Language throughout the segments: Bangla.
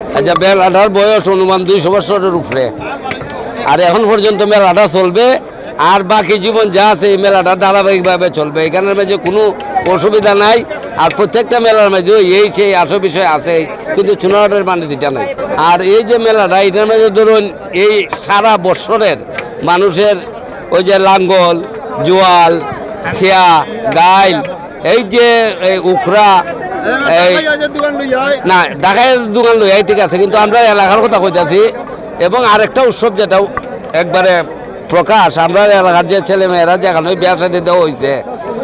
আচ্ছা, মেলাটার বয়স অনুমান 200 বছরের উপরে, আর এখন পর্যন্ত মেলাটা চলবে। আর বাকি জীবন যা আছে এই মেলাটা ধারাবাহিকভাবে চলবে, এখানের মাঝে কোনো অসুবিধা নাই। আর প্রত্যেকটা মেলার মাঝে এই সেই আসল বিষয় আছে, কিন্তু চুনারহাটের বাণিজ্যটা নাই। আর এই যে মেলাটা, এটার মাঝে ধরুন এই সারা বৎসরের মানুষের ওই যে লাঙ্গল, জোয়াল, ছিয়া, গাইল, এই যে উখরা, এই না ঢাকায় দোকান লই ঠিক আছে, কিন্তু আমরা এলাকার কথা কইতাছি। এবং আরেকটা উৎসব যেটা একবারে প্রকাশ, আমরা এলাকার যে ছেলেমেয়েরা যেখানে বিয়া শাদী দেওয়া হয়েছে,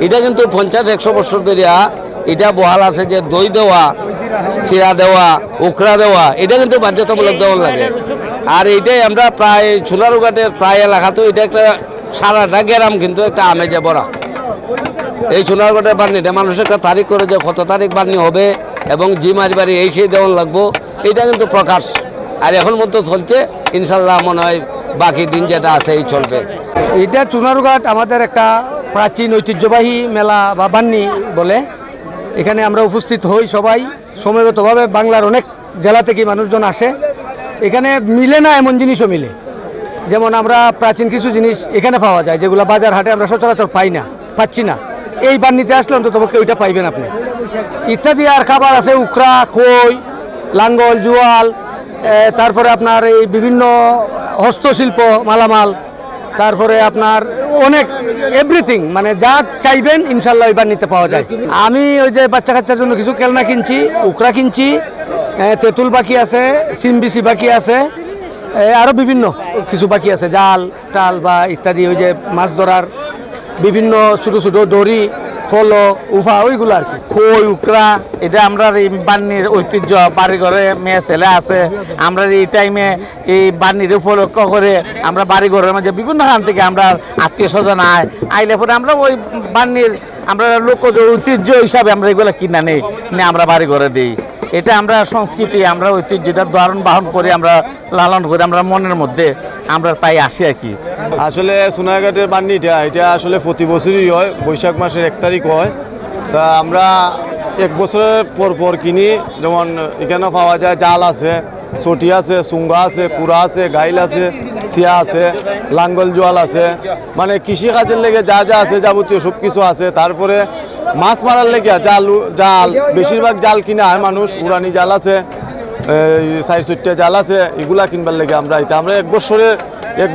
এটা কিন্তু 50-100 বছর ধরিয়া এটা বহাল আছে যে দই দেওয়া, চিরা দেওয়া, উখরা দেওয়া, এটা কিন্তু বাধ্যতামূলক দেওয়া লাগে। আর এইটাই আমরা প্রায় সোনারুঘাটের প্রায় এলাকাতেও এটা একটা সারাটা গ্রাম কিন্তু একটা আমেজে ভরা। এই সোনারঘাটের বার্নিটা মানুষ একটা তারিখ করে যে কত তারিখ বার্নি হবে এবং জি মারিবাড়ি এই সেই দেওয়ান লাগবো, এটা কিন্তু প্রকাশ। আর এখন মতো চলছে, ইনশাল্লাহ মনে হয় বাকি দিন যেটা আছে এই চলবে। এটা সোনারঘাট আমাদের একটা প্রাচীন ঐতিহ্যবাহী মেলা বা বান্নি বলে। এখানে আমরা উপস্থিত হই সবাই সময়গতভাবে, বাংলার অনেক জেলা থেকে মানুষজন আসে। এখানে মিলে না এমন জিনিসও মিলে, যেমন আমরা প্রাচীন কিছু জিনিস এখানে পাওয়া যায় যেগুলো বাজার হাটে আমরা সচরাচর পাচ্ছি না। এই বান্নিতে আসলে অন্তত ওইটা পাইবেন আপনি। ইত্যাদি আর খাবার আছে, উখরা, খই, লাঙ্গল, জোয়াল, তারপরে আপনার এই বিভিন্ন হস্তশিল্প মালামাল, তারপরে আপনার অনেক এভরিথিং, মানে যা চাইবেন ইনশাল্লাহ ওই বান্নিতে পাওয়া যায়। আমি ওই যে বাচ্চা কাচ্চার জন্য কিছু খেলনা কিনছি, উখরা কিনছি, তেঁতুল বাকি আছে, সিমবিসি বাকি আছে, আরও বিভিন্ন কিছু বাকি আছে, জাল টাল বা ইত্যাদি, ওই যে মাছ ধরার বিভিন্ন ছোটো ছোটো দড়ি, ফলো, উফা, ওইগুলো আর কি। খই, উকরা, এটা আমরা এই বান্নির ঐতিহ্য। বাড়ি ঘরে মেয়ে ছেলে আছে, আমরা এই টাইমে এই বান্নির উপলক্ষ করে আমরা বাড়ি ঘরের মাঝে বিভিন্ন স্থান থেকে আমরা আত্মীয় স্বজন আইলে পরে আমরা ওই বান্নির আমরা লোকজ ঐতিহ্য হিসাবে আমরা এগুলো কিনা নেই, আমরা বাড়ি ঘরে দিই। এটা আমরা সংস্কৃতি, আমরা ঐতিহ্যটা ধারণ বাহন করে আমরা লালন করে আমরা মনের মধ্যে আমরা তাই আসি আর কি। আসলে সোনারঘাটের বান্নিটা এটা আসলে প্রতি বছরই হয়, বৈশাখ মাসের 1 তারিখ হয়। তা আমরা 1 বছরের পর কিনি। যেমন এখানে পাওয়া যায় জাল আছে, চটি আছে, চুঙ্গা আছে, কুড়া আছে, গাইল আছে, চিয়া আছে, লাঙ্গল জোয়াল আছে, মানে কৃষিকাজের লেগে যা যা আছে যাবতীয় সব কিছু আছে। তারপরে মাছ মারার লেগে জাল বেশিরভাগ জাল কিনা হয় মানুষ, উড়ানি জাল আছে, 4-4টা জাল আছে, এগুলা কিনবার লেগে আমরা আমরা 1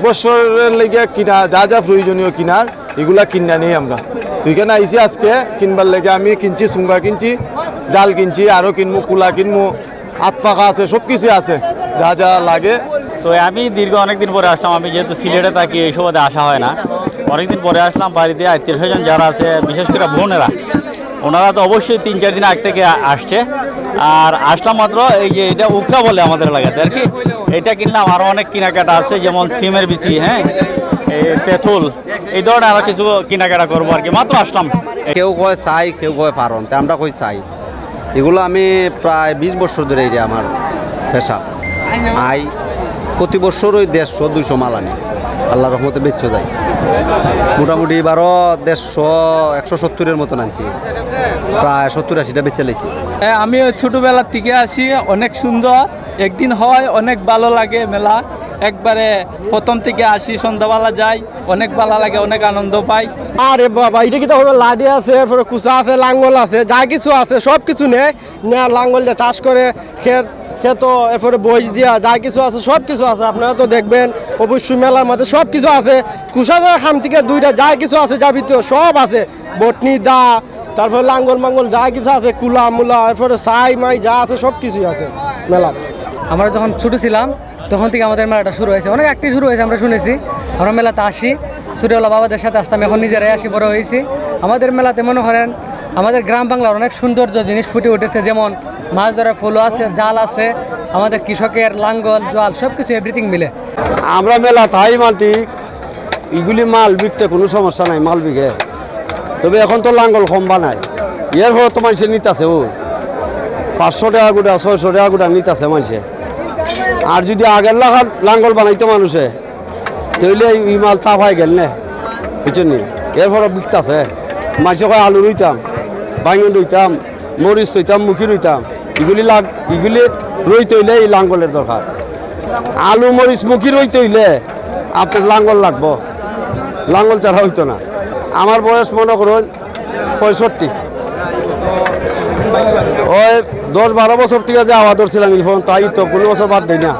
বছরের লেগে কিনা যা যা প্রয়োজনীয় কিনার এগুলা কিনা নেই আমরা। তো এখানে আইসি আজকে কিনবার লেগে, আমি কিনছি চুঙ্গা কিনছি, জাল কিনছি, আরও কিনবো, কুলা কিনবো, হাত পাখা আছে, সব কিছু আছে যা যা লাগে। তো আমি দীর্ঘ অনেকদিন পরে আসলাম, আমি যেহেতু সিলেটে থাকি এই সময় আসা হয় না, অনেকদিন পরে আসলাম। বাড়িতে আত্মীয় স্বজন যারা আছে, বিশেষ করে বোনেরা, ওনারা তো অবশ্যই 3-4 দিন আগ থেকে আসছে। আর আসলাম মাত্র এই যে এটা উখরা বলে আমাদের এলাকাতে আর কি, এটা কিনলাম। আরও অনেক কেনাকাটা আছে, যেমন সিমের বিচি, হ্যাঁ, তেঁতুল, এই ধরনের আরও কিছু কেনাকাটা করবো আর কি। মাত্র আসলাম। কেউ কয় চাই, কেউ কয় পারন, তা আমরা কই চাই। এগুলো আমি প্রায় 20 বছর ধরে এই যে আমার পেশা। প্রতি বছর ওই 150-200 মাল আনি, আল্লাহর রহমতে বেচতে যাই। মোটামুটি এবারও 150-170-এর মতন আনছি, প্রায় 70-80টা বেচে লাইছি। আমি ছোটোবেলার থেকে আসি, অনেক সুন্দর, একদিন হয়, অনেক ভালো লাগে মেলা। একবারে প্রথম থেকে আসি, সন্ধ্যাবেলা যাই, অনেক ভালো লাগে, অনেক আনন্দ পাই। আরে বাবা, এটা কি তো লাঠি আছে, এরপরে কুচা আছে, লাঙ্গল আছে, যা কিছু আছে সব কিছু নেয়, লাঙ্গল দিয়ে চাষ করে ক্ষেত, এরপরে বইস দিয়া যা কিছু আছে সব কিছু আছে। আপনারা তো দেখবেন অবশ্যই মেলার মধ্যে সব কিছু আছে। কুষাদার খাম থেকে 2টা যা কিছু আছে যাবতীয় সব আছে, বটনি দা, তারপরে লাঙ্গল মাঙ্গল যা কিছু আছে, কুলা মুলা, এরপরে ছাই মাই যা আছে সব কিছুই আছে মেলা। আমরা যখন ছোটো ছিলাম তখন থেকে আমাদের মেলাটা শুরু হয়েছে, অনেক অ্যাক্টিভ শুরু হয়েছে, আমরা শুনেছি। আমরা মেলাতে আসি, ছোটোবেলা বাবাদের সাথে আসতাম, এখন নিজেরাই আসি, বড় হয়েছি। আমাদের মেলাতে মনে করেন আমাদের গ্রাম বাংলার অনেক সৌন্দর্য জিনিস ফুটে উঠেছে, যেমন মাছ ধরার ফলো আছে, জাল আছে, আমাদের কৃষকের লাঙ্গল জল সব কিছু এভরিথিং মিলে। আমরা মেলা তাই মালতি এগুলি মাল বিকতে কোনো সমস্যা নাই, মাল বিকে। তবে এখন তো লাঙ্গল কম বানায়, এর ফলে তো মানুষের নিতেছে, ও 500 টাকা গোটা, 600 টাকা গোটা নিতেছে মানুষে। আর যদি আগের লাঙ্গল বানাইতো মানুষে, তাহলে এই মাল তাপ হয়ে গেল না, বুঝছেন নি? এর ফলে বিকতেছে। মানুষে কয় আলু রইতাম, বাইগন রইতাম, মরিচ রইতাম, মুখি রইতাম, এগুলি রইতে হইলে এই লাঙ্গলের দরকার। আলু মরিচ মুখী রইতে হইলে আপনার লাঙ্গল লাগবো, লাঙ্গল ছাড়া হইতো না। আমার বয়স মনে করুন 65, ওই 10-12 বছর থেকে যে আওয়া ধরছিলাম এখন তাই তো কোনো বছর বাদ দিই না।